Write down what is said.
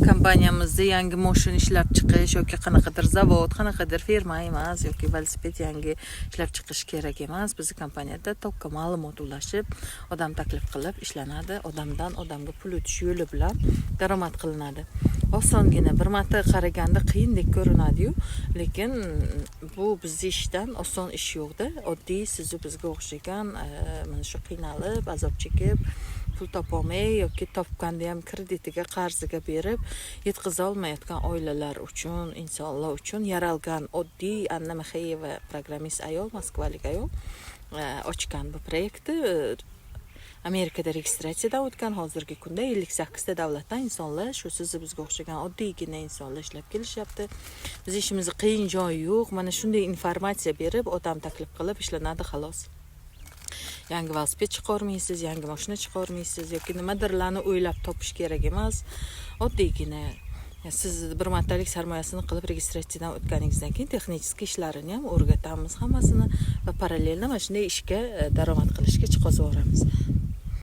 kompaniyamizda yangi mashina ishlab chiqish yoki qanaqadir zavod, qanaqadir firma emas yoki velosiped yangi ishlab chiqish kerak emas. Bizning kompaniyada tokka ma'lumot ulashib, odam taklif qilib ishlanadi. Odamdan odamga pul o'tish yo'li bilan daromad qilinadi. Osongina bir marta qaraganda qiyindek ko'rinadi-yu, lekin bu bizning ishdan oson ish yo'qda. Oddiy sizni bizga o'xshagan mana shu qiynalib, azob chekib, pul topolmay yoki topganda ham kreditiga, qarziga berib yetkaza olmayotgan oilalar uchun, insonlar uchun yaralgan oddiy Anna Maxeyeva programmist ayol, moskvalik ayol ochgan bu proyektni. Amerikada registratsiyadan o'tgan, hozirgi kunda 58 ta davlatdan insonlar, shu sizni bizga o'xshagan oddiygina insonlar ishlab kelishyapti. Biz ishimizni qiyin joyi yo'q. Mana shunday informatsiya berib, odam taklif qilib ishlanadi xolos. Yangi velosiped chiqarmaysiz, yangi mashina chiqarmaysiz yoki nimadirlarni o'ylab topish kerak emas. Oddiygina siz bir martalik sarmoyasini qilib registratsiyadan o'tganingizdan keyin texnik ishlarini ham o'rgatamiz hammasini va parallelda mana shunday ishga daromad qilishga chiqazaveramiz.